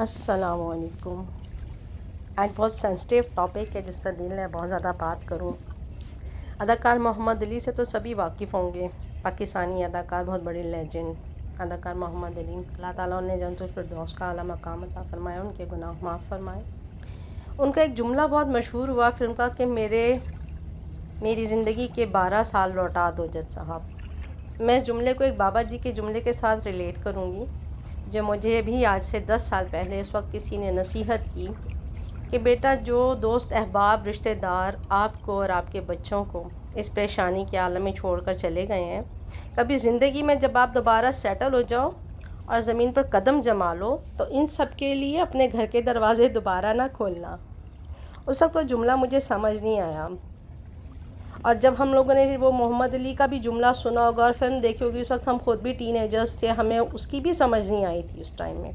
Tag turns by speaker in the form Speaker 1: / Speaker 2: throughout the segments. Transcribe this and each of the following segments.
Speaker 1: السلام علیکم۔ آج بہت سینسٹیو ٹاپک ہے جس پر دل ہے بہت زیادہ بات کروں۔ اداکار محمد علی سے تو سبھی واقف ہوں گے، پاکستانی اداکار، بہت بڑے لیجنڈ اداکار محمد علی۔ اللہ تعالیٰ نے جنت الفردوس کا اعلیٰ مقام عطا فرمائے، ان کے گناہ معاف فرمائے۔ ان کا ایک جملہ بہت مشہور ہوا فلم کا کہ میری زندگی کے 12 سال لوٹا دو جج صاحب۔ میں اس جملے کو ایک بابا جی کے جملے کے ساتھ ریلیٹ کروں گی، جو مجھے بھی آج سے 10 سال پہلے اس وقت کسی نے نصیحت کی کہ بیٹا، جو دوست احباب رشتہ دار آپ کو اور آپ کے بچوں کو اس پریشانی کے عالم میں چھوڑ کر چلے گئے ہیں، کبھی زندگی میں جب آپ دوبارہ سیٹل ہو جاؤ اور زمین پر قدم جما لو تو ان سب کے لیے اپنے گھر کے دروازے دوبارہ نہ کھولنا۔ اس وقت وہ جملہ مجھے سمجھ نہیں آیا، اور جب ہم لوگوں نے وہ محمد علی کا بھی جملہ سنا ہوگا اور فلم دیکھی ہوگی، اس وقت ہم خود بھی ٹین ایجرز تھے، ہمیں اس کی بھی سمجھ نہیں آئی تھی اس ٹائم میں۔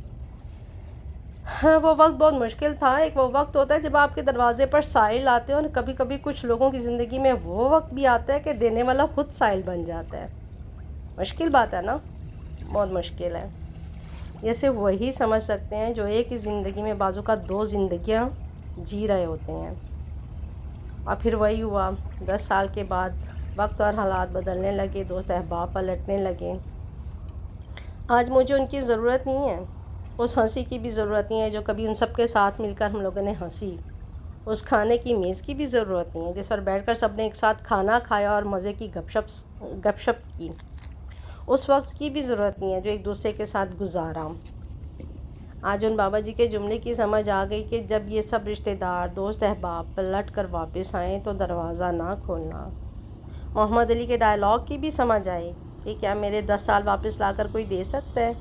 Speaker 1: ہاں، وہ وقت بہت مشکل تھا۔ ایک وہ وقت ہوتا ہے جب آپ کے دروازے پر سائل آتے ہیں، اور کبھی کبھی کچھ لوگوں کی زندگی میں وہ وقت بھی آتا ہے کہ دینے والا خود سائل بن جاتا ہے۔ مشکل بات ہے نا، بہت مشکل ہے۔ یہ صرف وہی سمجھ سکتے ہیں جو ایک ہی زندگی میں بعض اوقات 2 زندگیاں جی رہے ہوتے ہیں۔ اور پھر وہی ہوا، 10 سال کے بعد وقت اور حالات بدلنے لگے، دوست احباب پلٹنے لگے۔ آج مجھے ان کی ضرورت نہیں ہے، اس ہنسی کی بھی ضرورت نہیں ہے جو کبھی ان سب کے ساتھ مل کر ہم لوگوں نے ہنسی۔ اس کھانے کی میز کی بھی ضرورت نہیں ہے جس پر بیٹھ کر سب نے ایک ساتھ کھانا کھایا اور مزے کی گپ شپ کی۔ اس وقت کی بھی ضرورت نہیں ہے جو ایک دوسرے کے ساتھ گزارا۔ آج ان بابا جی کے جملے کی سمجھ آ گئی کہ جب یہ سب رشتہ دار، دوست احباب پلٹ کر واپس آئیں تو دروازہ نہ کھولنا۔ محمد علی کے ڈائلاگ کی بھی سمجھ آئی کہ کیا میرے 10 سال واپس لا کر کوئی دے سکتا ہے،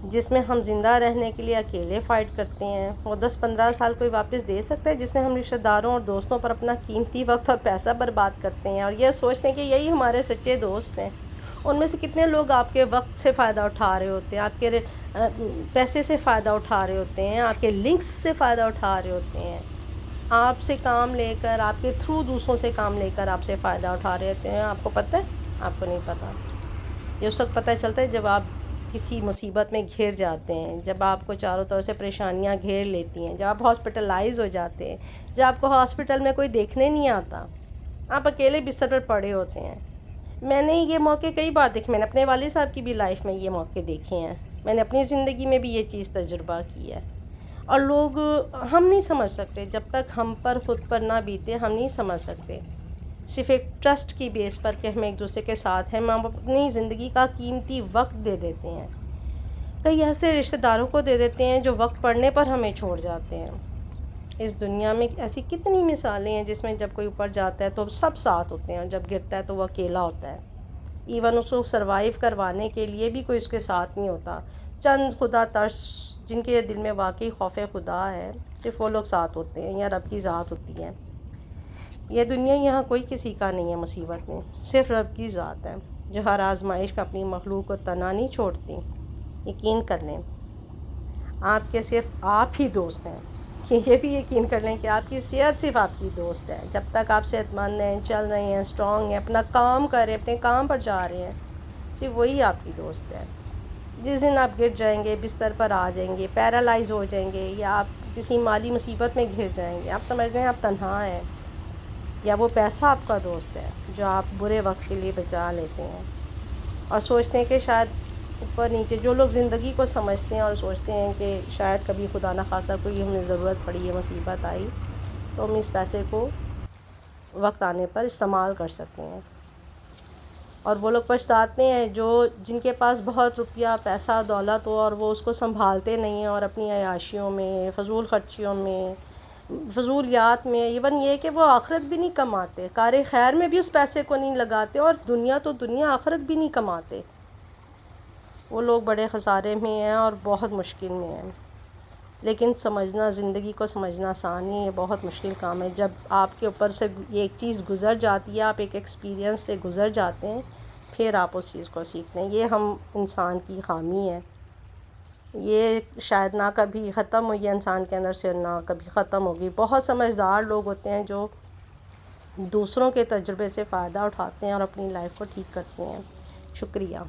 Speaker 1: جس میں ہم زندہ رہنے کے لیے اکیلے فائٹ کرتے ہیں؟ وہ 10-15 سال کوئی واپس دے سکتا ہے جس میں ہم رشتہ داروں اور دوستوں پر اپنا قیمتی وقت اور پیسہ برباد کرتے ہیں اور یہ سوچتے ہیں کہ یہی ہمارے سچے دوست ہیں؟ ان میں سے کتنے لوگ آپ کے وقت سے فائدہ اٹھا رہے ہوتے ہیں، آپ کے پیسے سے فائدہ اٹھا رہے ہوتے ہیں، آپ کے لنکس سے فائدہ اٹھا رہے ہوتے ہیں، آپ سے کام لے کر، آپ کے تھرو دوسروں سے کام لے کر آپ سے فائدہ اٹھا رہے ہوتے ہیں۔ آپ کو پتہ ہے؟ آپ کو نہیں پتہ۔ یہ اس وقت پتہ چلتا ہے جب آپ کسی مصیبت میں گھر جاتے ہیں، جب آپ کو چاروں طرف سے پریشانیاں گھیر لیتی ہیں، جب آپ ہاسپٹلائز ہو جاتے ہیں، جب آپ کو ہاسپٹل میں کوئی دیکھنے نہیں آتا، آپ اکیلے بستر پر پڑے ہوتے ہیں۔ میں نے یہ موقع کئی بار دیکھے، میں نے اپنے والد صاحب کی بھی لائف میں یہ موقع دیکھے ہیں، میں نے اپنی زندگی میں بھی یہ چیز تجربہ کی ہے۔ اور لوگ، ہم نہیں سمجھ سکتے جب تک ہم پر خود پر نہ بیتے، ہم نہیں سمجھ سکتے۔ صرف ایک ٹرسٹ کی بیس پر کہ ہم ایک دوسرے کے ساتھ ہیں، ہم اپنی زندگی کا قیمتی وقت دے دیتے ہیں، کئی ایسے رشتہ داروں کو دے دیتے ہیں جو وقت پڑنے پر ہمیں چھوڑ جاتے ہیں۔ اس دنیا میں ایسی کتنی مثالیں ہیں جس میں جب کوئی اوپر جاتا ہے تو سب ساتھ ہوتے ہیں، اور جب گرتا ہے تو وہ اکیلا ہوتا ہے۔ ایون اس کو سروائیو کروانے کے لیے بھی کوئی اس کے ساتھ نہیں ہوتا۔ چند خدا ترس جن کے دل میں واقعی خوف خدا ہے، صرف وہ لوگ ساتھ ہوتے ہیں یا رب کی ذات ہوتی ہے۔ یہ دنیا یہاں کوئی کسی کا نہیں ہے مصیبت میں، صرف رب کی ذات ہے جو ہر آزمائش میں اپنی مخلوق کو تنہا نہیں چھوڑتی۔ یقین کر لیں، آپ کے صرف آپ ہی دوست ہیں۔ یہ بھی یقین کر لیں کہ آپ کی صحت صرف آپ کی دوست ہے۔ جب تک آپ صحت مند ہیں، چل رہے ہیں، اسٹرانگ ہیں، اپنا کام کر رہے ہیں، اپنے کام پر جا رہے ہیں، صرف وہی آپ کی دوست ہے۔ جس دن آپ گر جائیں گے، بستر پر آ جائیں گے، پیرالائز ہو جائیں گے، یا آپ کسی مالی مصیبت میں گھر جائیں گے، آپ سمجھ رہے ہیں آپ تنہا ہیں، یا وہ پیسہ آپ کا دوست ہے جو آپ برے وقت کے لیے بچا لیتے ہیں اور سوچتے ہیں کہ شاید اوپر نیچے جو لوگ زندگی کو سمجھتے ہیں اور سوچتے ہیں کہ شاید کبھی خدا نخواستہ کوئی ہمیں ضرورت پڑی ہے، مصیبت آئی، تو ہم اس پیسے کو وقت آنے پر استعمال کر سکتے ہیں۔ اور وہ لوگ پچھتاتے ہیں جن کے پاس بہت روپیہ، پیسہ، دولت ہو اور وہ اس کو سنبھالتے نہیں ہیں اور اپنی عیاشیوں میں، فضول خرچیوں میں، فضولیات میں، ایون یہ کہ وہ آخرت بھی نہیں کماتے، کار خیر میں بھی اس پیسے کو نہیں لگاتے، اور دنیا تو دنیا، آخرت بھی نہیں کماتے۔ وہ لوگ بڑے خسارے میں ہیں اور بہت مشکل میں ہیں۔ لیکن سمجھنا، زندگی کو سمجھنا آسان نہیں ہے، بہت مشکل کام ہے۔ جب آپ کے اوپر سے یہ ایک چیز گزر جاتی ہے، آپ ایک ایکسپیرینس سے گزر جاتے ہیں، پھر آپ اس چیز کو سیکھتے ہیں۔ یہ ہم انسان کی خامی ہے، یہ شاید نہ کبھی ختم ہوئی ہے انسان کے اندر سے، نہ کبھی ختم ہوگی۔ بہت سمجھدار لوگ ہوتے ہیں جو دوسروں کے تجربے سے فائدہ اٹھاتے ہیں اور اپنی لائف کو ٹھیک کرتے ہیں۔ شکریہ۔